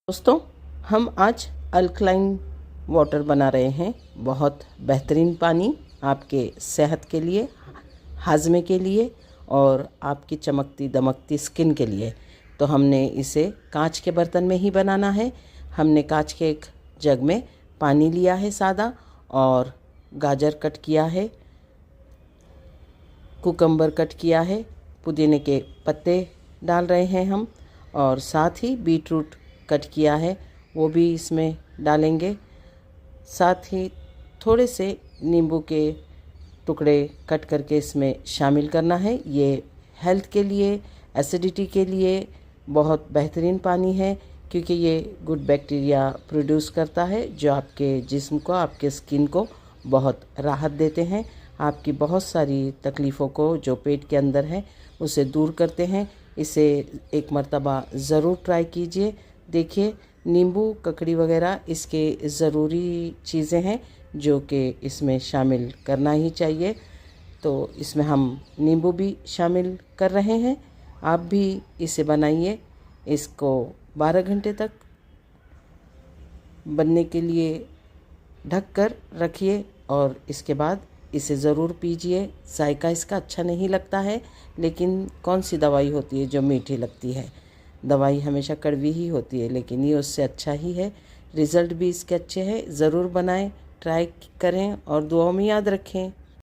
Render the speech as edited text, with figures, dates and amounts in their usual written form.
दोस्तों, हम आज अल्कलाइन वाटर बना रहे हैं। बहुत बेहतरीन पानी आपके सेहत के लिए, हाजमे के लिए और आपकी चमकती दमकती स्किन के लिए। तो हमने इसे कांच के बर्तन में ही बनाना है। हमने कांच के एक जग में पानी लिया है सादा, और गाजर कट किया है, कुकम्बर कट किया है, पुदीने के पत्ते डाल रहे हैं हम, और साथ ही बीटरूट कट किया है वो भी इसमें डालेंगे। साथ ही थोड़े से नींबू के टुकड़े कट करके इसमें शामिल करना है। ये हेल्थ के लिए, एसिडिटी के लिए बहुत बेहतरीन पानी है, क्योंकि ये गुड बैक्टीरिया प्रोड्यूस करता है जो आपके जिस्म को, आपके स्किन को बहुत राहत देते हैं। आपकी बहुत सारी तकलीफ़ों को जो पेट के अंदर है उसे दूर करते हैं। इसे एक मर्तबा ज़रूर ट्राई कीजिए। देखिए, नींबू, ककड़ी वगैरह इसके ज़रूरी चीज़ें हैं जो कि इसमें शामिल करना ही चाहिए। तो इसमें हम नींबू भी शामिल कर रहे हैं। आप भी इसे बनाइए। इसको 12 घंटे तक बनने के लिए ढक कर रखिए और इसके बाद इसे ज़रूर पीजिए। जायका इसका अच्छा नहीं लगता है, लेकिन कौन सी दवाई होती है जो मीठी लगती है? दवाई हमेशा कड़वी ही होती है, लेकिन ये उससे अच्छा ही है। रिज़ल्ट भी इसके अच्छे हैं। ज़रूर बनाएं, ट्राई करें और दुआओं में याद रखें।